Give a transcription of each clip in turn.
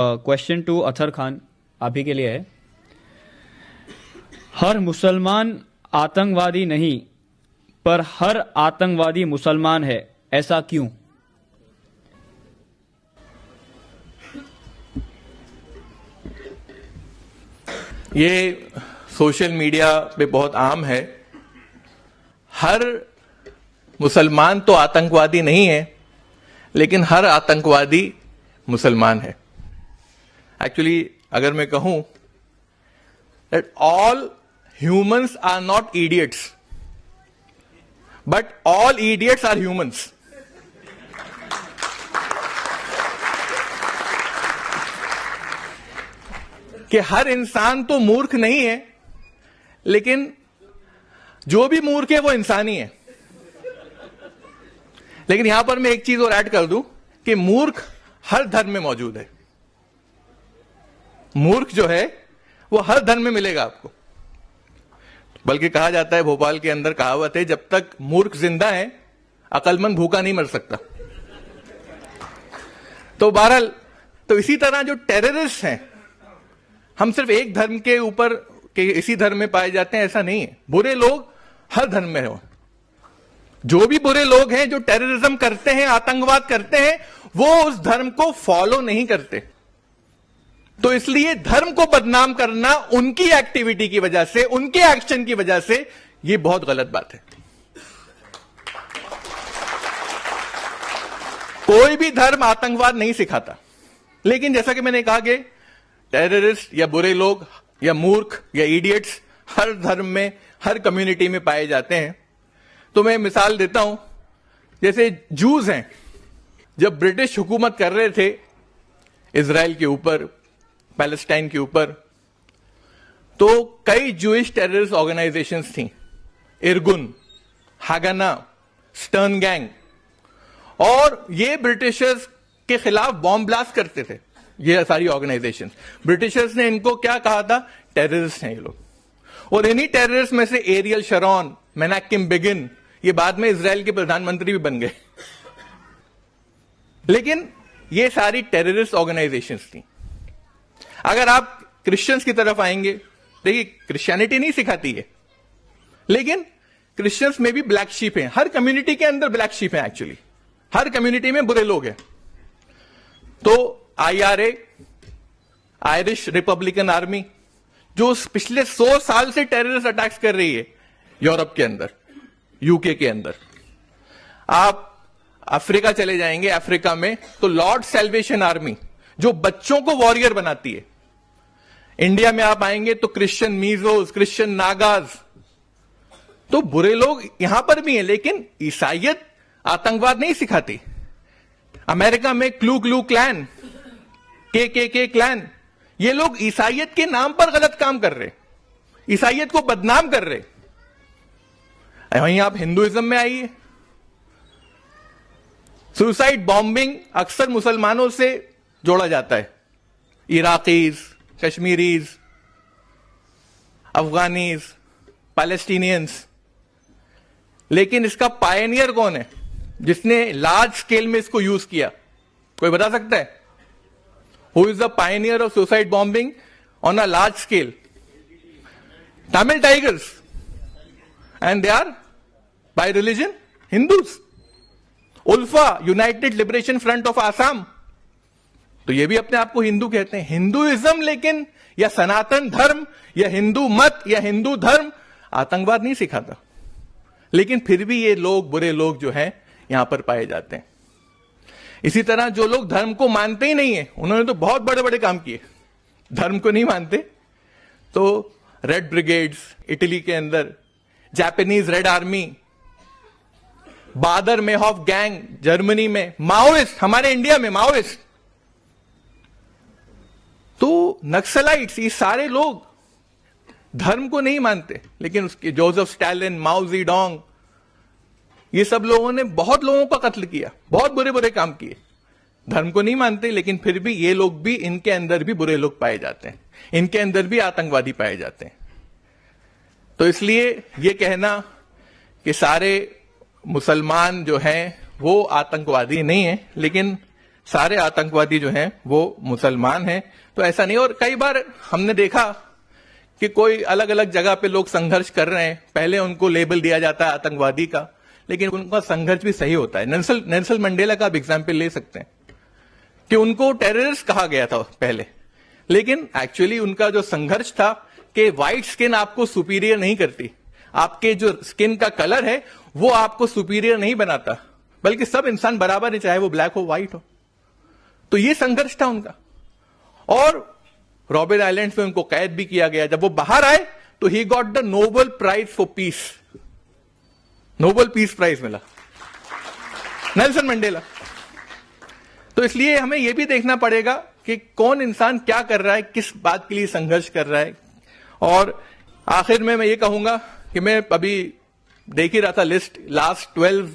Question to Athar Khan, आप ही के लिए है। हर मुसलमान आतंकवादी नहीं, पर हर आतंकवादी मुसलमान है, ऐसा क्यों? ये सोशल मीडिया पे बहुत आम है। हर मुसलमान तो आतंकवादी नहीं है, लेकिन हर आतंकवादी मुसलमान है। एक्चुअली अगर मैं कहूं that all humans are not idiots, but all idiots are humans. कि हर इंसान तो मूर्ख नहीं है, लेकिन जो भी मूर्ख है वो इंसान ही है। लेकिन यहां पर मैं एक चीज और ऐड कर दूं कि मूर्ख हर धर्म में मौजूद है। मूर्ख जो है वो हर धर्म में मिलेगा आपको। बल्कि कहा जाता है, भोपाल के अंदर कहावत है, जब तक मूर्ख जिंदा है अकलमंद भूखा नहीं मर सकता। तो बहरहाल, तो इसी तरह जो टेररिस्ट हैं, हम सिर्फ एक धर्म के ऊपर के इसी धर्म में पाए जाते हैं ऐसा नहीं है। बुरे लोग हर धर्म में हो। जो भी बुरे लोग हैं जो टेररिज्म करते हैं, आतंकवाद करते हैं, वो उस धर्म को फॉलो नहीं करते। तो इसलिए धर्म को बदनाम करना उनकी एक्टिविटी की वजह से, उनके एक्शन की वजह से, यह बहुत गलत बात है। कोई भी धर्म आतंकवाद नहीं सिखाता, लेकिन जैसा कि मैंने कहा कि टेररिस्ट या बुरे लोग या मूर्ख या इडियट्स हर धर्म में, हर कम्युनिटी में पाए जाते हैं। तो मैं मिसाल देता हूं, जैसे जूज हैं, जब ब्रिटिश हुकूमत कर रहे थे इजराइल के ऊपर, पैलेस्टाइन के ऊपर, तो कई जूइश टेररिस्ट ऑर्गेनाइजेशंस थी, इरगुन, हागाना, स्टर्न गैंग, और ये ब्रिटिशर्स के खिलाफ बॉम्ब ब्लास्ट करते थे। ये सारी ऑर्गेनाइजेशंस, ब्रिटिशर्स ने इनको क्या कहा था? टेररिस्ट हैं ये लोग। और इन्हीं टेररिस्ट में से एरियल शरॉन, मेनाकिम बिगिन, ये बाद में इजराइल के प्रधानमंत्री भी बन गए। लेकिन ये सारी टेररिस्ट ऑर्गेनाइजेशंस थी। अगर आप क्रिश्चियंस की तरफ आएंगे, देखिए क्रिश्चियनिटी नहीं सिखाती है, लेकिन क्रिश्चियंस में भी ब्लैक शीप हैं। हर कम्युनिटी के अंदर ब्लैक शीप हैं। एक्चुअली हर कम्युनिटी में बुरे लोग हैं। तो IRA, आयरिश रिपब्लिकन आर्मी, जो पिछले 100 साल से टेररिस्ट अटैक्स कर रही है यूरोप के अंदर, यूके के अंदर। आप अफ्रीका चले जाएंगे, अफ्रीका में तो लॉर्ड सैल्वेशन आर्मी, जो बच्चों को वॉरियर बनाती है। इंडिया में आप आएंगे तो क्रिश्चियन मीजोस, क्रिश्चियन नागाज, तो बुरे लोग यहां पर भी हैं, लेकिन ईसाइयत आतंकवाद नहीं सिखाती। अमेरिका में क्लू क्लैन, के क्लैन, ये लोग ईसाइयत के नाम पर गलत काम कर रहे, ईसाइयत को बदनाम कर रहे। वहीं आप हिंदुइज्म में आइए, सुसाइड बॉम्बिंग अक्सर मुसलमानों से जोड़ा जाता है। इराकीज, कश्मीरीज, अफगानीज, पैलेस्टीनियंस, लेकिन इसका पायनियर कौन है जिसने लार्ज स्केल में इसको यूज किया? कोई बता सकता है? Who is the pioneer of suicide bombing on a large scale? Tamil Tigers. And they are, by religion, Hindus. ULFA, United Liberation Front of Assam. तो ये भी अपने आप को हिंदू कहते हैं। हिंदुइज्म, लेकिन या सनातन धर्म या हिंदू मत या हिंदू धर्म आतंकवाद नहीं सिखाता, लेकिन फिर भी ये लोग, बुरे लोग जो हैं, यहां पर पाए जाते हैं। इसी तरह जो लोग धर्म को मानते ही नहीं है, उन्होंने तो बहुत बड़े बड़े काम किए। धर्म को नहीं मानते तो रेड ब्रिगेड्स इटली के अंदर, जापानीज रेड आर्मी, बादर मेहॉफ गैंग जर्मनी में, माओइस्ट हमारे इंडिया में माओइस्ट, तो नक्सलाइट्स, ये सारे लोग धर्म को नहीं मानते, लेकिन उसके जोसेफ स्टालिन, माओ जेडोंग, ये सब लोगों ने बहुत लोगों का कत्ल किया, बहुत बुरे बुरे काम किए। धर्म को नहीं मानते, लेकिन फिर भी ये लोग भी, इनके अंदर भी बुरे लोग पाए जाते हैं, इनके अंदर भी आतंकवादी पाए जाते हैं। तो इसलिए ये कहना कि सारे मुसलमान जो हैं वो आतंकवादी नहीं है, लेकिन सारे आतंकवादी जो हैं वो मुसलमान हैं। तो ऐसा नहीं। और कई बार हमने देखा कि कोई अलग अलग जगह पे लोग संघर्ष कर रहे हैं, पहले उनको लेबल दिया जाता है आतंकवादी का, लेकिन उनका संघर्ष भी सही होता है। नेल्सन मंडेला का आप एग्जाम्पल ले सकते हैं कि उनको टेररिस्ट कहा गया था पहले, लेकिन एक्चुअली उनका जो संघर्ष था कि व्हाइट स्किन आपको सुपीरियर नहीं करती, आपके जो स्किन का कलर है वो आपको सुपीरियर नहीं बनाता, बल्कि सब इंसान बराबर है, चाहे वो ब्लैक हो व्हाइट हो। तो ये संघर्ष था उनका। और रॉबिन आइलैंड्स में उनको कैद भी किया गया। जब वो बाहर आए तो ही got the Nobel prize for peace, Nobel peace prize मिला नेल्सन मंडेला। तो इसलिए हमें यह भी देखना पड़ेगा कि कौन इंसान क्या कर रहा है, किस बात के लिए संघर्ष कर रहा है। और आखिर में मैं ये कहूंगा कि मैं अभी देख ही रहा था लिस्ट, लास्ट 12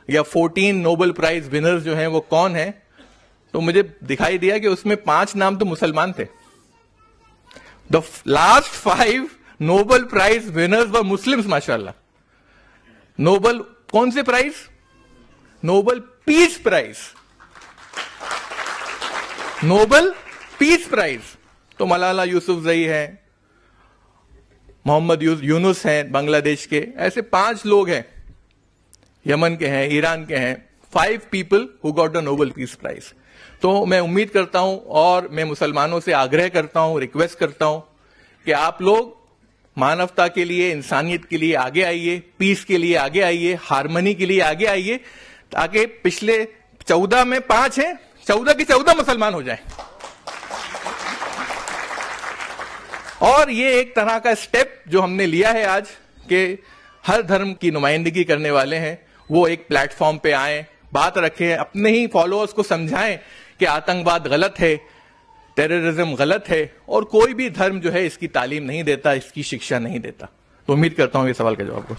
या 14 नोबेल प्राइज विनर्स जो हैं वो कौन है, तो मुझे दिखाई दिया कि उसमें 5 नाम तो मुसलमान थे। The last 5 Nobel prize winners were Muslims माशाल्लाह। नोबेल कौन से prize? Nobel peace prize, Nobel peace prize. तो मलाला यूसुफजई है, मोहम्मद यूनुस हैं बांग्लादेश के, ऐसे 5 लोग हैं, यमन के हैं, ईरान के हैं, 5 people who got the Nobel peace prize. तो मैं उम्मीद करता हूं और मैं मुसलमानों से आग्रह करता हूं, रिक्वेस्ट करता हूं कि आप लोग मानवता के लिए, इंसानियत के लिए आगे आइए, पीस के लिए आगे आइए, हार्मनी के लिए आगे आइए, ताकि पिछले 14 में 5 हैं, 14 के 14 मुसलमान हो जाएं। और ये एक तरह का स्टेप जो हमने लिया है आज कि हर धर्म की नुमाइंदगी करने वाले हैं वो एक प्लेटफॉर्म पे आए, बात रखें, अपने ही फॉलोअर्स को समझाएं कि आतंकवाद गलत है, टेररिज्म गलत है, और कोई भी धर्म जो है इसकी तालीम नहीं देता, इसकी शिक्षा नहीं देता। तो उम्मीद करता हूं ये सवाल का जवाब हो।